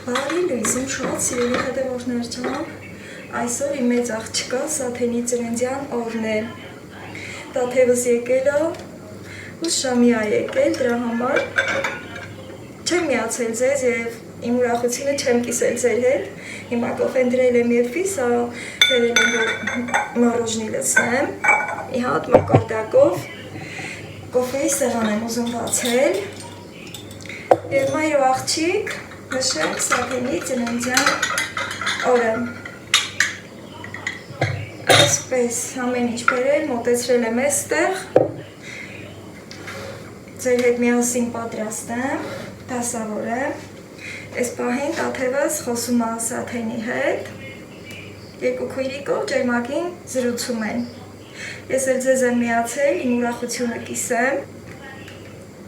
Բարի լույսին շատ սիրելի հետևորդներ ջան, այսօր իմ մեծ աղջկա Սաթենի ծննդյան օրն է, դա թևս եկել է, ու շամի է եկել, դրա համար չեմ միացել ձեզ և իմ ուրախությունը չեմ կիսել ձեր հետ, հիմա կոֆեն դրել եմ և ֆիսա, վերել եմ, որ մարոժնի լցնեմ, մի հատ մակարդակով կոֆեի սեղան եմ ուզում բացել, և մայր ու աղջիկ նշենք Սաթենի ծննդյան օրը։ Այսպես ամեն ինչ բերել, մոտեցրել եմ այստեղ, ձեր հետ միասին պատրաստեմ, դասավորեմ, այս պահին տաթևս խոսում է Սաթենի հետ, երկու քույրիկով ջերմակին զրուցում են։ Ես էլ ձեզ եմ միացել, իմ ուրախությունը կիսեմ,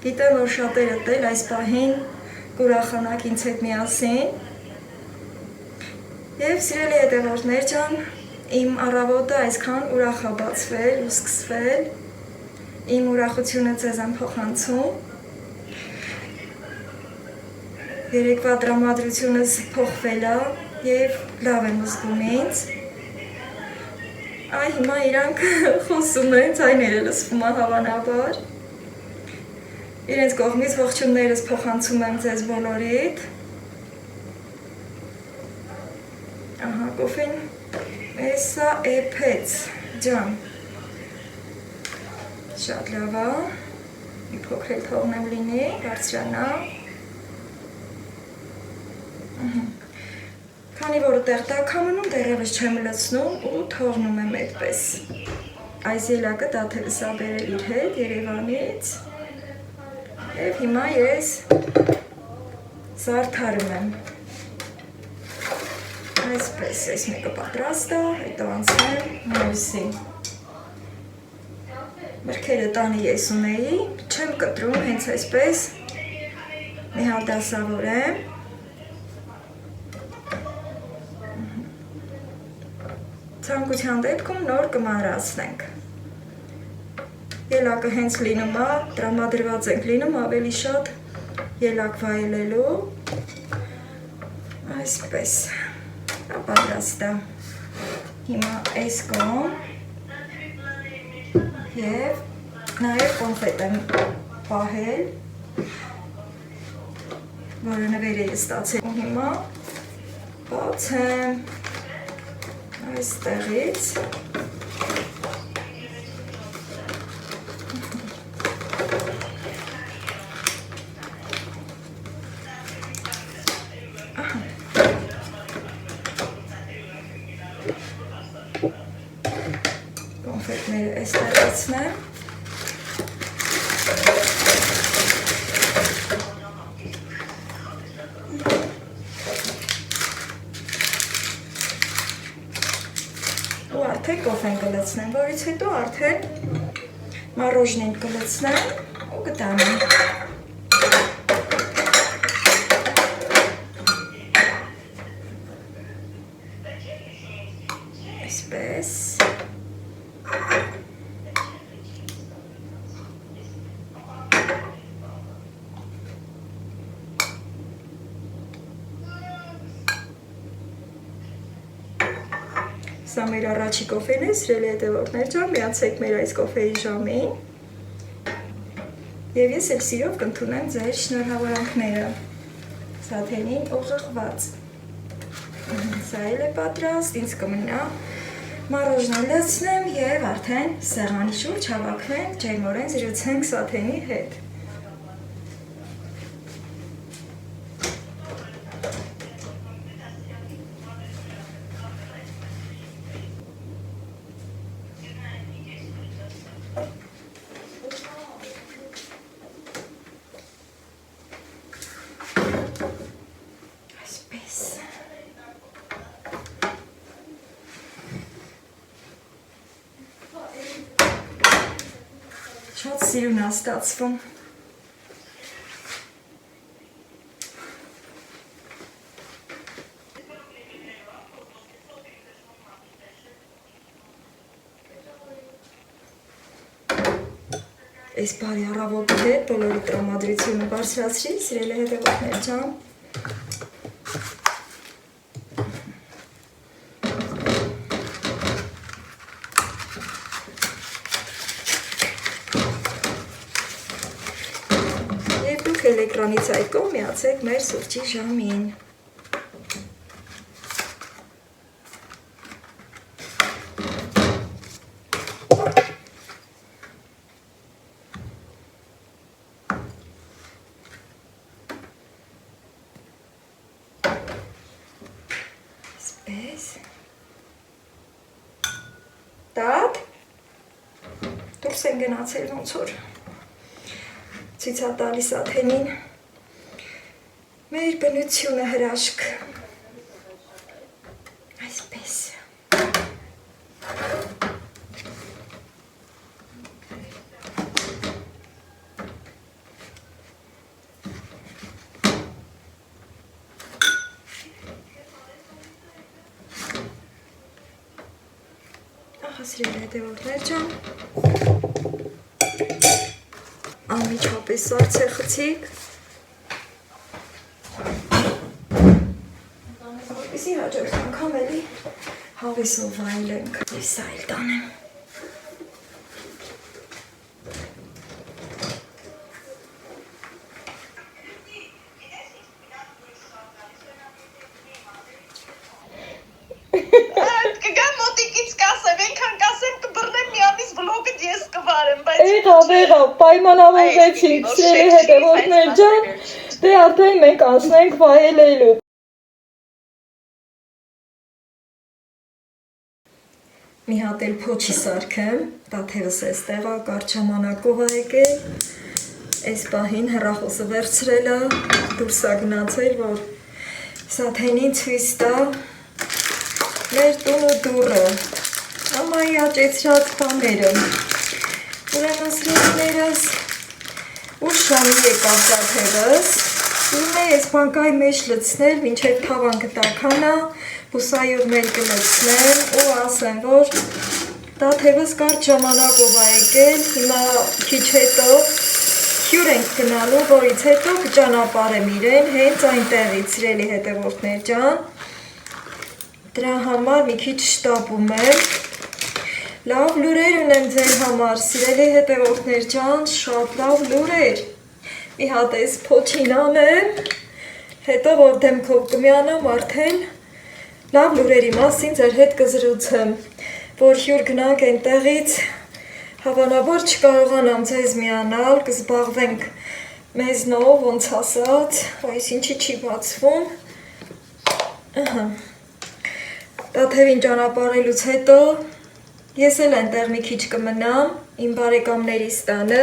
գիտեմ, որ շատերը տել այս պահին կուրախանաք ինձ հետ միասին և սիրելի հետևորդներ ջան, իմ առավոտը այսքան ուրախ է բացվել ու սկսվել, իմ ուրախությունը ձեզ եմ փոխանցում, երեկվա տրամադրությունս փոխվել է և լավ եմ զգում ինձ, այ հիմա իրանք խոսում են, ձայները լսվում է հավանաբար, իրենց կողմից ողջուններս փոխանցում եմ ձեզ բոլորիդ, ահա կոֆին էսա էփեց ջան, շատ լավ է, մի փոքր էլ թողնեմ լինի, բարձրանա, քանի որ տեղ տակ ամնում դեռևս չեմ լցնում ու թողնում եմ այդպես, այս ելակը տաթևս է բերել իր հետ Երևանից, և հիմա ես զարդարում եմ, այսպես, այս մեկը պատրաստ է, հետո անցնեմ մյուսին, մրգերը տանի ես ունեի, չեմ կտրում, հենց այսպես, մի հատ դասավորեմ, ցանկության դեպքում նոր կմանրացնենք, ելակը հենց լինում է, տրամադրված ենք լինում ավելի շատ ելակ վայելելու, այսպես, պատրաստ է, հիմա այս կողմ և նաև կոնֆետ եմ պահել, որը նվեր էի ստացել, ու հիմա բացեմ այստեղից, կոնֆետները այստեղ լցնեմ, ու արդեն կոֆեն կլցնեմ, որից հետո արդեն մարոժնին կլցնեմ ու կտանեմ։ Այսպես։ Սա մեր առաջի կոֆեն է, սիրելի հետևորդներ ջան, միացեք մեր այս կոֆեի ժամին և ես էլ սիրով կընդունեմ ձեր շնորհավորանքները, Սաթենին ուղղված, սա էլ է պատրաստ, ինձ կմնա մարոժնը լցնեմ և արդեն սեղանի շուրջ հավաքվենք, ջերմորեն զրուցենք Սաթենի հետ։ Շատ սիրուն է ստացվում։ Այս բարի առավոտի հետ բոլորի տրամադրությունը բարձրացրի, սիրելի հետևորդներ ջան։ Եվ դուք էլ էկրանից այդ կողմ միացեք մեր սուրճի ժամին։ Տատ, դուրս են գնացել ոնց որ ցույց է տալիս Աթենին մեր բնությունը հրաշք, այսպես։ Սիրելի հետևորդներ ջան, անմիջապես սառցե խցիկ, որպեսզի հաջորդ անգամ էլի հավեսով վայելենք և սա էլ տանեմ։ Եղավ, պայմանավորվեցինք, սիրելի հետևորդներ ջան, դե արդեն մենք անցնենք վայելելու։ Մի հատ էլ փոչի սարքեմ, տաթևս էստեղ է, կարճ ժամանակով է եկել, այս պահին հեռախոսը վերցրել է, դուրս է գնացել, որ Սաթենին ցույց տա մեր տունը դուռը, ամայի աճեցրած բաները։ Ուրեմն սիրելիներս, ուշ ժամի եկավ տաթևս, ուրեմն է ես բանկայի մեջ լցնել, մինչև թավան տաքանա, բուսայով մեր կլցնեմ ու ասեմ, որ տաթևս կարճ ժամանակով է եկել, հիմա քիչ հետո հյուր ենք գնալու, որից հետո կճանապարհեմ իրեն, հենց այնտեղից, սիրելի հետևորդներ ջան, դրա համար մի քիչ շտապում եմ։ Լավ լուրեր ունեմ ձեր համար, սիրելի հետևորդներ ջան, շատ լավ լուրեր։ Մի հատ էս փոչին անեմ, հետո որ դեմքով կմիանամ արդեն լավ լուրերի մասին ձեր հետ կզրուցեմ, որ հյուր գնանք այնտեղից, հավանաբար չկարողանամ ձեզ միանալ, կզբաղվենք մեզնով, ոնց ասած, այս ինչի չի բացվում։ Տաթևին ճանապարհելուց հետո ես էլ այնտեղ մի քիչ կմնամ իմ բարեկամներիս տանը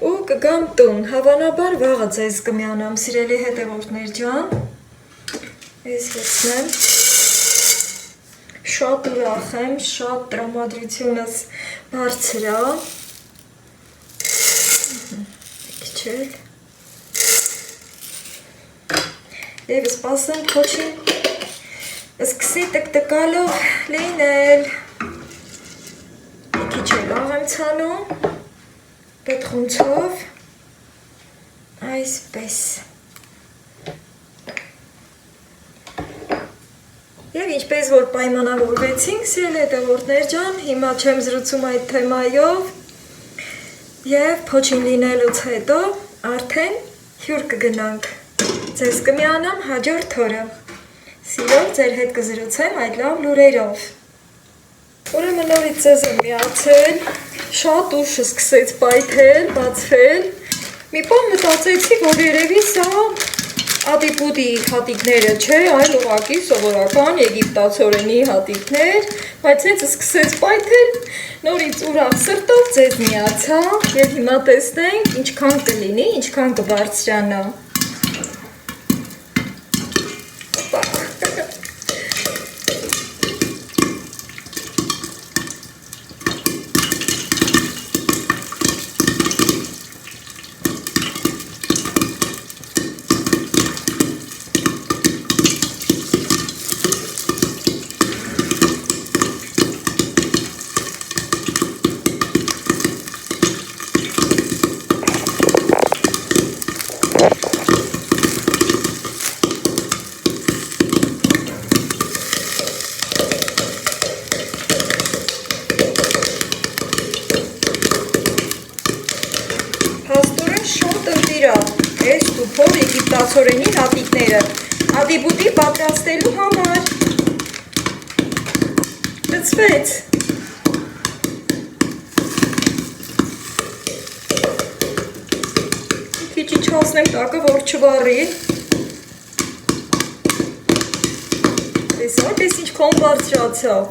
ու կգամ տուն, հավանաբար վաղը ձեզ կմիանամ, սիրելի հետևորդներ ջան, ես լցնեմ, շատ ուրախ եմ, շատ տրամադրությունս բարձր է, քիչ էլ, և սպասեմ փոչին սկսի տկտկալով լինել, մի քիչ էլ աղ եմ ցանում, պետխունցով, այսպես։ Եվ ինչպես որ պայմանավորվեցինք, սիրելի հետևորդներ ջան, հիմա չեմ զրուցում այդ թեմայով և փոչին լինելուց հետո արդեն հյուր կգնանք, ձեզ կմիանամ հաջորդ օրը, սիրով ձեր հետ կզրուցեմ այդ լավ լուրերով։ Ուրեմն նորից ձեզ եմ միացել, շատ ուշ սկսեց պայթել, բացվել, մի պահ մտածեցի, որ երևի սա ադիպուդի հատիկները չէ, այլ ուղղակի սովորական եգիպտացորենի հատիկներ, բայց հենց սկսեց պայթել, նորից ուրախ սրտով ձեզ միացա և հիմա տեսնենք ինչքան կլինի, ինչքան կբարձրանա։ հատիկները ադիբուտի պատրաստելու համար։ Լցվեց։ Քիչ իջացնեմ տակը, որ չվառի։ Տեսա՞ք, ես ինչքան բարձրացավ։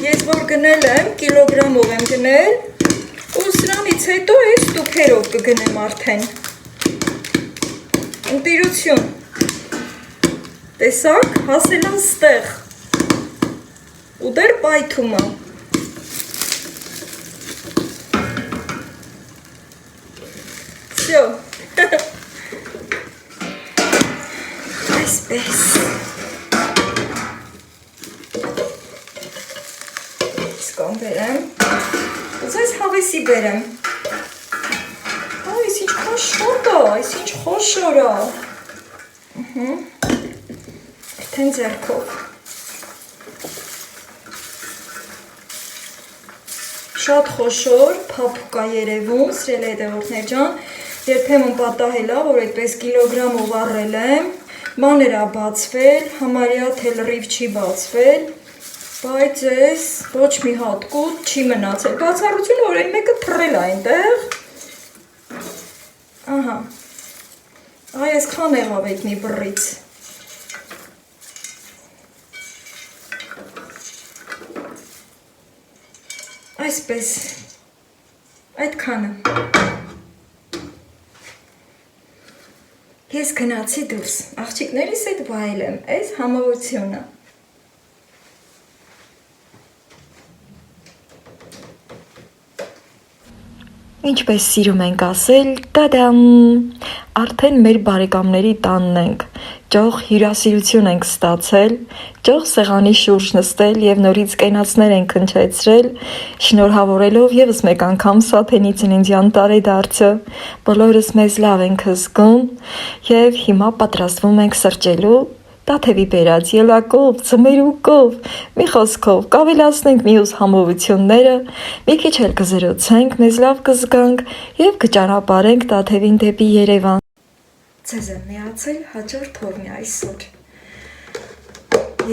Ես որ գնել եմ, կիլոգրամով եմ գնել, ու սրանից հետո այս տուփերով կգնեմ արդեն։ Ընտիրություն։ Տեսաք, հասել եմ ստեղ։ Ու դեռ պայթում է։ Всё։ Այսպես։ Իսկան բերեմ։ Ուզես հավեսի բերեմ։ Այս ինչքան շոտ է, այս ինչ խոշոր է։ Արդեն ձեռքով։ Շատ խոշոր, փափուկ է երևում, սիրելի հետևորդներ ջան, երբեմն պատահել է, որ այդպես կիլոգրամով առել եմ, մանր է բացվել, համարյա թե լրիվ չի բացվել, բայց ես ոչ մի հատ կուտ չի մնացել, բացառությունը որ այն մեկը թռել է այնտեղ, ահա, այս քան եղավ այդ մի բռից, այսպես, այդքանը, ես գնացի դուրս, աղջիկներիս հետ վայել եմ, այս համովությունը, Ինչպես սիրում ենք ասել, տադամ, արդեն մեր բարեկամների տանն ենք, ճոխ հյուրասիրություն ենք ստացել, ճոխ սեղանի շուրջ նստել և նորից կենացներ ենք հնչեցրել, շնորհավորելով ևս մեկ անգամ Սաթենի ծննդյան տարեդարձը, բոլորս մեզ լավ ենք զգում և հիմա պատրաստվում ենք սրճելու, Տաթևի բերած ելակով, ձմերուկով, մի խոսքով կավելացնենք մյուս համովությունները, մի քիչ էլ կզրուցենք, մեզ լավ կզգանք և կճանապարհենք Տաթևին դեպի Երևան։ Ձեզ եմ միացել հաջորդ օրն այսօր։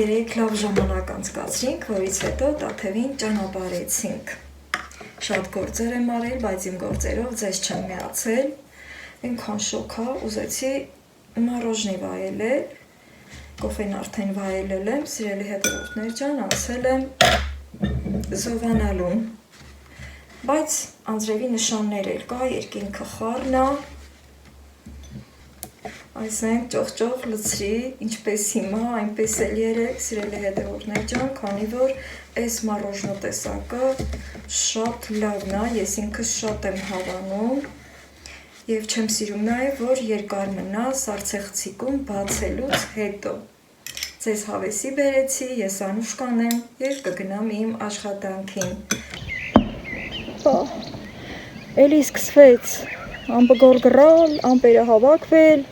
Երեք լավ ժամանակ անցկացրինք, որից հետո Տաթևին ճանապարհեցինք։ Շատ գործեր եմ արել, բայց իմ գործերով ձեզ չեմ միացել։ Այնքան շոկ է, ուզեցի մառոժնի վայելել։ Կոֆեն արդեն վայելել եմ, սիրելի հետևորդներ ջան, անցել եմ Զովանալուն, բայց անձրևի նշաններ էլ կա, երկինքը խառն է, այսենք ճոխ-ճոխ լցրի, ինչպես հիմա, այնպես էլ երեք, սիրելի հետևորդներ ջան, քանի որ այս մառոժնու տեսակը շատ լավն է, ես ինքս շատ եմ հավանում և չեմ սիրում նաև, որ երկար մնա սառցեխցիկում բացելուց հետո։ Ձեզ հավեսի բերեցի, ես Անուշկան եմ և կգնամ իմ աշխատանքին։ Էլի սկսվեց, ամպը գորգռալ, ամպերը հավաքվել,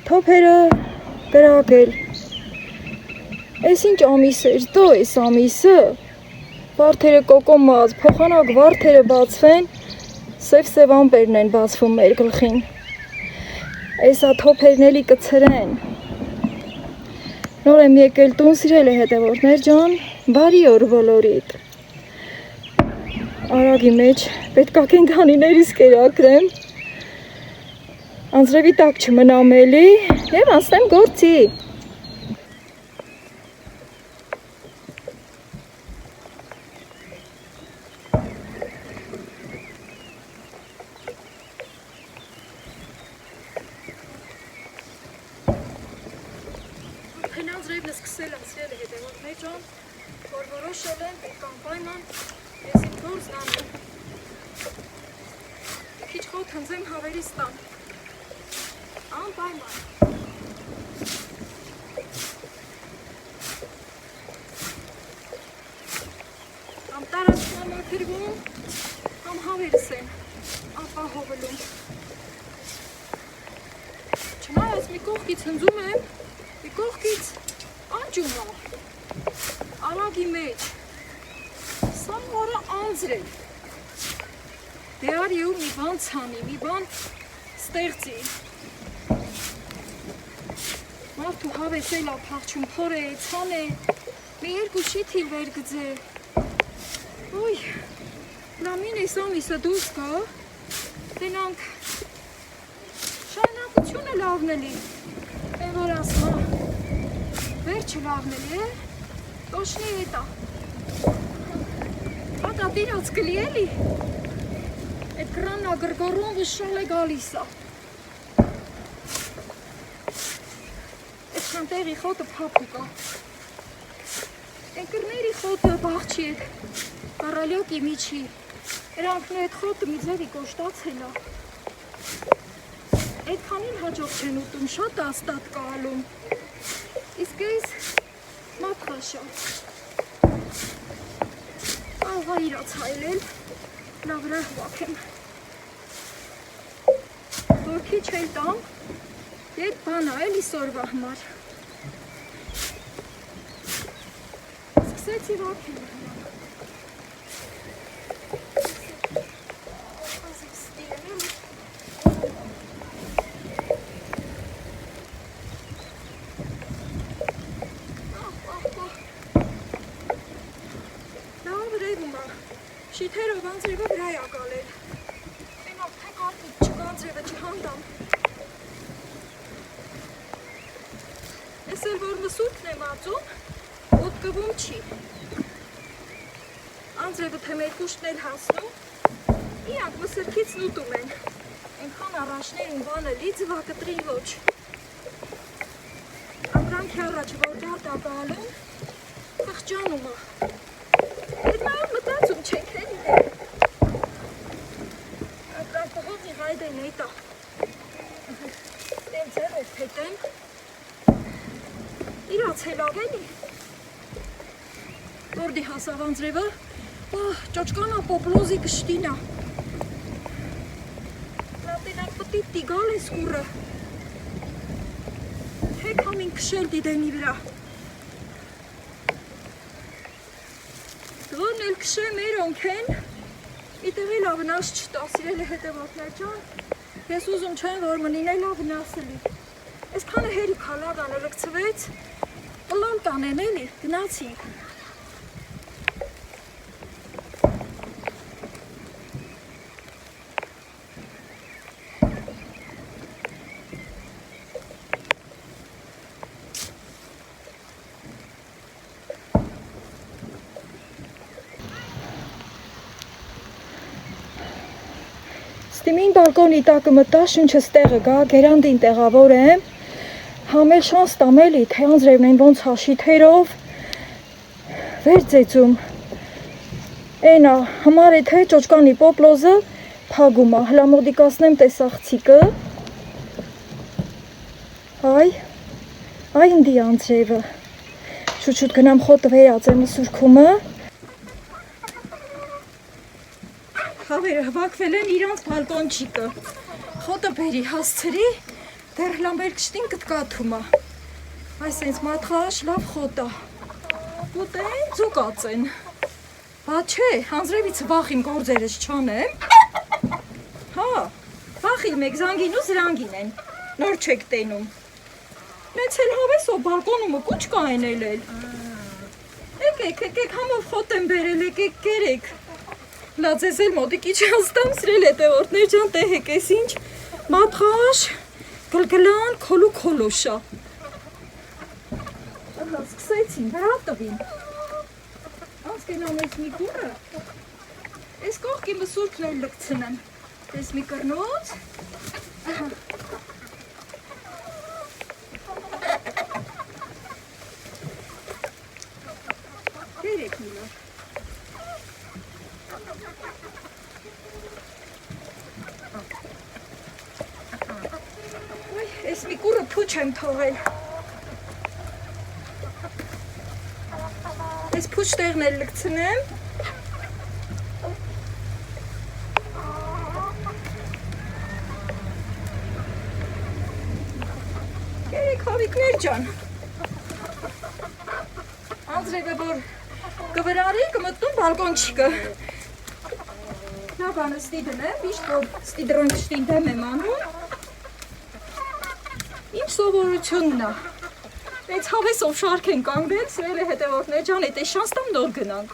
թոփերը կրակել։ Էս ինչ ամիս էր, դո էս ամիսը, վարդերը կոկոմած, փոխանակ վարդերը բացվեն, սև-սև ամպերն են բացվում մեր գլխին։ Էսա թոփերն էլի կցրեն։ Նոր եմ եկել տուն, սիրելի հետևորդներ ջան, բարի օր բոլորիդ։ Արագի մեջ պետք է կենդանիներիս կերակրեմ, անձրևի տակ չմնամ էլի և անցնեմ գործի։ Անձրևն սկսել եմ, սիրելի հետևորդներ ջան, որ որոշել եմ պետք անպայման ես իմ գործն անեմ։ Քիչ խոտ հնձեմ հավերիս տան։ Անպայման։ Կամ տարածքն մաքրվում, կամ հավերս եմ ապահովելում։ Չնայած մի կողքից հնձում եմ, մի կողքից անջում է, արագի մեջ, սա որը անձրև, դե արի ու մի բան ցանի, մի բան ստեղծի, մարդու հավեսել ա փախչում փոր է, ցան է, մի երկու շիթիլ վեր գծե։ Ոյ, լամին էս ամիսը դուրս գա, դենանք շայնակությունը լավնելի, են որ ասմա, վերջը լավնելի է, տոշնի հետա։ Ատա դիրած կլի էլի, այդ կրաննա գրգարում վշալ է գալիսա։ Այդ խանտեղի խոտը պապուկա։ Ընկրների խոտը բաղչի էդ, առալյոկի միջի, երանքն է այդ խոտը մի ձևի կոշտացել է։ Այդ քանին հաջող չեն ուտում, շատ աստատ կալում, իսկ ես մատխաշա։ Աղա իրաց հայլել, լավ ռահվակ եմ։ Որքի չել տամ, ետ բանա էլի սորվա համար։ Սկսեցի վակել եմ։ Շիթերով անձրևը վրա է ակալել, ենով թե կարտիք չկա անձրևը չհանդամ։ Ես էլ որ մսուրքն եմ ածում, ոտկվում չի։ Անձրևը թե մերկուշտն էլ հասնում, իրանք մսրքից նուտում են, ենքան առաջներին բանը լի ձվակտրին ոչ։ Ապրանքի առաջը որ դարդ ակալում, խղճանում է։ Այդ նայով մտածում չենք էլի է։ Ապրանք պղողի հայդեն էտա։ Դեմ ձև էր թետեմ։ Իրաց հելավ էլի։ Որդի հասավ անձրևը, ճոճկանա պոպլոզի կշտինա։ Լատենակ պտիտ տիգալ է սկուրը։ Հեք համին կշել դիդենի վրա։ Դվորն էլ կշե մերոնք են, միտեղ էլ ավնաս չտա, սիրել է հետևորդներ ճան, ես ուզում չեն, որ մնին էլ ավնասելի։ Ես քանը հերի կալագանը լկցվեց, պլան տանեն էլի, գնացինք։ Ստիմին բալկոնի տակը մտա, շունչս տեղը գա, գերանդին տեղավոր եմ, համել շանս տամելի, թե անձրևն են ոնց հաշիթերով, վեր ձեծում, ենա, համար է թե ճոճկանի պոպլոզը պագում է, հլամոդիկասնեմ տեսաղցիկը, այ ընդի անձրևը, շուտ գնամ խոտը վերածեմ սուրքումը, Հավերը հվակվել են իրանց բալկոնչիկը, խոտը բերի հասցրի, դեր հլամբեր կշտին կտկաթում է, այս ենց մատխաշ լավ խոտա, ուտեն ձուկած են, բա չէ, հանձրևից վախ իմ գործերս չանեմ, հա, վախիլ մեկ զանգին ու զրանգին են, նոր չեք տենում, նենց էլ հավեսով բալկոնումը կուչ կա են էլ, եկեք, համով խոտ եմ բերել, եկեք կերեք, Լաց ես էլ մոտիկի չանստամ սրել հետևորդներ ճան տեհեք ես ինչ, մատխաշ, գլգլան, քոլուշա։ Ահա սկսեցին, վրա տվին։ Անց կենամ ես մի գուրը, ես կողքի մսուրքն էլ լկցնեմ, ես մի կրնոց, երեք միլար։ Ես մի կուրը փուչ եմ թողել, ես փուչ տեղն էլ լկցնեմ, երեք հավիկներ ճան, անձրևը որ կվրարի կմտնում բալկոնչիկը, նա բանը ստիդն եմ, իշտ որ ստիդրոն կշտին դեմ եմ անում, Իմ սովորությունն է, Այդ հավեսով շարք են կանգնել, սիրելի հետևորդներ ջան, այդ շանս տամ նոր գնանք։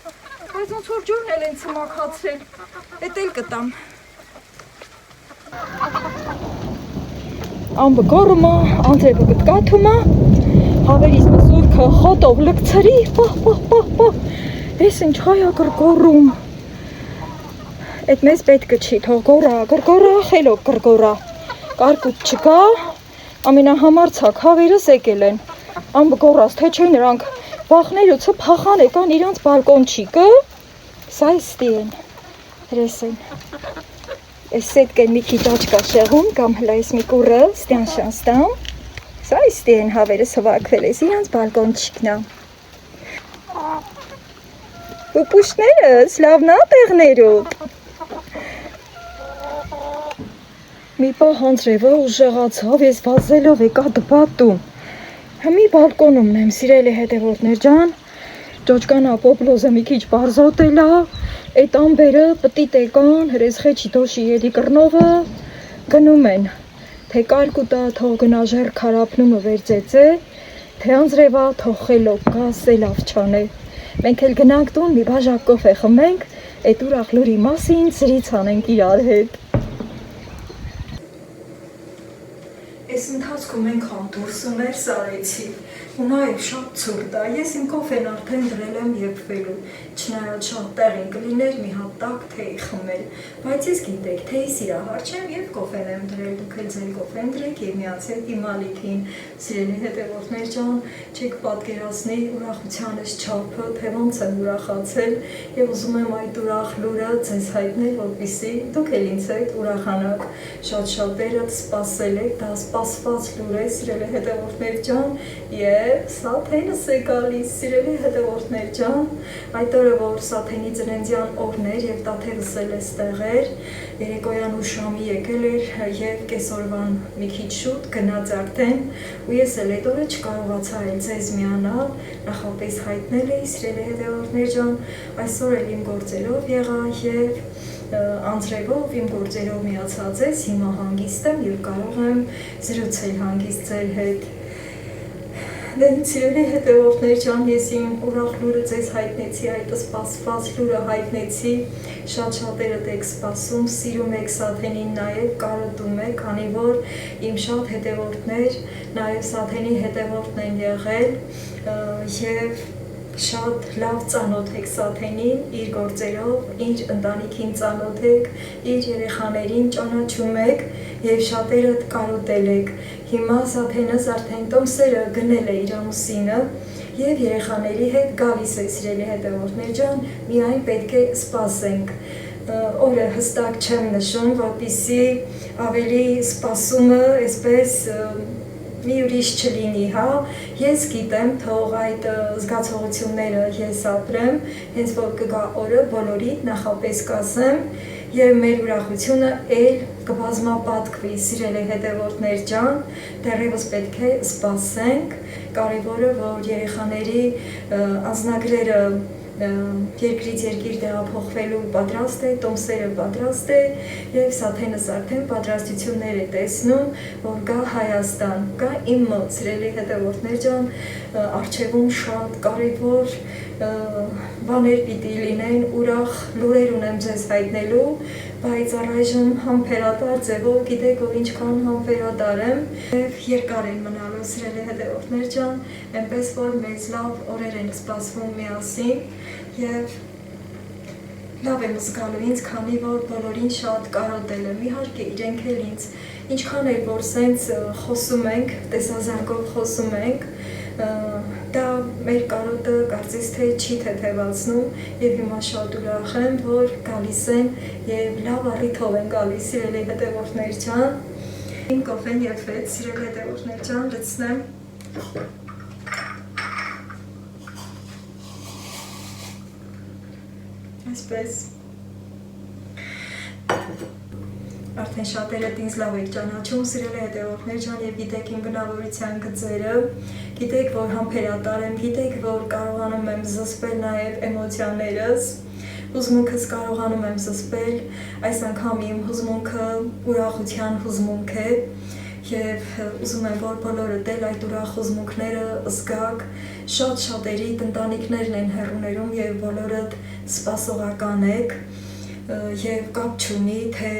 Բայց ոնց որ ջուրն էլ են ցմաքացրել, այդ էլ կտամ։ Ամբը գորմա, անձրևը կտկաթումա, հավերից մզուրքը խոտով լկցրի, պահ, ես ինչ հայա գրգորում։ Այդ մեզ պետքը չի, թող գրգորա, խելոք գրգորա, կարկուտ չկա, ամենահամարցակ հավերս եկել են, ամբը գորած, թե չէ նրանք վախներուցը փախան եկան իրանց բալկոնչիկը, սա իստի են, հրես են, ես սետք են մի քիչ աչկա շեղում, կամ հլա ես մի կուրը, ստյան շանստամ, սա իստի են հավերս հվակվել ես իրանց բալկոնչիկնա, պուպուշներս, լավնա տեղներոտ, մի պահ անձրևը ուժեղացավ, ես վազելով եկա դպատում, Համի բալկոնումն եմ, սիրելի հետևորդներ ջան, ճոճկանա պոպլոզը մի քիչ բարզոտելա, այդ ամբերը պտիտ եկան, հրես խեչի դոշի եդի կրնովը գնում են, թե կարկուտա թող գնա ժեր քարապնումը վերծեցե, թե անձրևա թող խելոք կա սելավ չանե, մենք էլ գնանք տուն մի բաժակ կոֆե խմենք, այդ ուրախ լուրի մասին ծրից անենք իրար հետ։ Ես ընթացքում ենքան դուրսում էր սարեցի, ու նաև շատ ցուրտ է, ես իմ կոֆեն արդեն դրել եմ եփվելու, չնայած շատ տեղին կլիներ մի հատ տաք թեյ խմել, բայց ես գիտեք, թեյի սիրահար չեմ և կոֆեն եմ դրել, դուք էլ ձեր կոֆեն դրեք և միացեք իմ ալիքին, սիրելի հետևորդներ ջան, չեք պատկերացնի ուրախությանս չափը, թե ոնց եմ ուրախացել և ուզում եմ այդ ուրախ լուրը ձեզ հայտնել, որպեսզի դուք էլ ինձ հետ ուրախանաք, շատ շատերդ սպասել եք, դա սպասված լուր է, սիրելի հետևորդներ ջան, և Սաթենս է գալիս, սիրելի հետևորդներ ջան, այդ օրը, որ Սաթենի ծննդյան օրն էր և Տաթևս էլ էստեղ էր, երեկոյան ուշամի եկել էր և կեսօրվան մի քիչ շուտ գնաց արդեն, ու ես էլ այդ օրը չկարողացա էլ ձեզ միանալ, նախապես հայտնել էի, սիրելի հետևորդներ ջան, այսօր էլ իմ գործերով եղա և անձրևով իմ գործերով միացա ձեզ, հիմա հանգիստ եմ և կարող եմ զրուցել հանգիստ ձեր հետ։ Սիրելի հետևորդներ ջան, ես իմ ուրախ լուրը ձեզ հայտնեցի, այդ սպասված լուրը հայտնեցի, շատ շատերդ եք սպասում, սիրում եք Սաթենին նաև, կարոտում եք, քանի որ իմ շատ հետևորդներ նաև Սաթենի հետևորդն են եղել և շատ լավ ծանոթ եք Սաթենին, իր գործերով, իր ընտանիքին ծանոթ եք, իր երեխաներին ճանաչում եք և շատերդ կարոտել եք։ Հիմա Սաթենս արդեն տոմսերը գնել է իր ամուսինը և երեխաների հետ գալիս է, սիրելի հետևորդներ ջան, միայն պետք է սպասենք։ Օրը հստակ չեմ նշում, որպեսզի ավելի սպասումը այսպես մի ուրիշ չլինի, հա, ես գիտեմ, թող այդ զգացողությունները ես ապրեմ, հենց որ կգա օրը բոլորի նախապես կասեմ և մեր ուրախությունը էլ կբազմապատկվի, սիրելի հետևորդներ ջան, դեռևս պետք է սպասենք, կարևորը, որ երեխաների անձնագրերը երկրից երկիր տեղափոխվելու պատրաստ է, տոմսերը պատրաստ է և Սաթենս արդեն պատրաստություններ է տեսնում, որ գա Հայաստան, գա իմ մոտ, սիրելի հետևորդներ ջան, առջևում շատ կարևոր բաներ պիտի լինեն, ուրախ լուրեր ունեմ ձեզ հայտնելու, բայց առայժմ համբերատար ձևով, գիտեք ով ինչքան համբերատար եմ և երկար են մնալու, սիրելի հետևորդներ ջան, այնպես որ մեզ լավ օրեր են սպասվում միասին և լավ եմ զգալու ինձ, քանի որ բոլորին շատ կարոտել եմ, իհարկե իրենք էլ ինձ, ինչքան էլ որ սենց խոսում ենք, տեսազանգով խոսում ենք, դա մեր կարոտը կարծես թե չի թեթևացնում և հիմա շատ ուրախ եմ, որ գալիս են և լավ առիթով են գալիս, սիրելի հետևորդներ ջան, իմ կոֆեն եփվեց, սիրելի հետևորդներ ջան, լցնեմ։ Այսպես արդեն շատերդ ինձ լավ եք ճանաչում, սիրելի հետևորդներ ջան, և գիտեք իմ բնավորության գծերը, գիտեք, որ համբերատար եմ, գիտեք, որ կարողանում եմ զսպել նաև էմոցիաներս, հուզմունքս կարողանում եմ զսպել, այս անգամ իմ հուզմունքը ուրախության հուզմունք է Եվ ուզում եմ, որ բոլորդ էլ այդ ուրախ հուզմունքները զգաք, շատ-շատերի ընտանիքներն են հեռուներում եւ բոլորդ սպասողական եք եւ կապ չունի, թե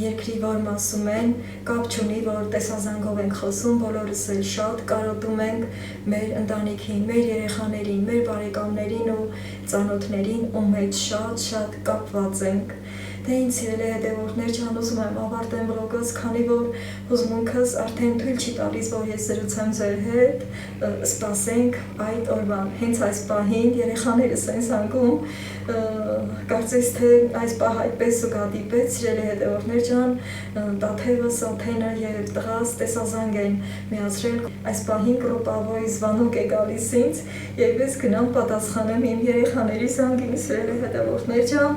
երկրի որ մասում են, կապ չունի, որ տեսազանգով ենք խոսում, բոլորս էլ շատ կարոտում ենք մեր ընտանիքին, մեր երեխաներին, մեր բարեկամներին ու ծանոթներին, ում հետ շատ կապված ենք։ Դե ինձ սիրելի հետևորդներ ջան, ուզում եմ ավարտեմ վլոգս, քանի որ հուզմունքս արդեն թույլ չի տալիս, որ ես զրուցեմ ձեր հետ, սպասենք այդ օրվան։ Հենց այս պահին երեխաներս են զանգում, կարծես թե այս պահ այդպես զուգադիպեց, սիրելի հետևորդներ ջան, Տաթևս, Աթենը եւ տղաս տեսազանգ են միացրել, այս պահին կրոպավոյի զվանոկ է գալիս ինձ եւ ես գնամ պատասխանեմ իմ երեխաների զանգին, սիրելի հետևորդներ ջան,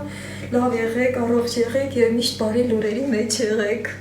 լավ եղեք, առողջ եղեք եւ միշտ բարի լուրերի մեջ եղեք։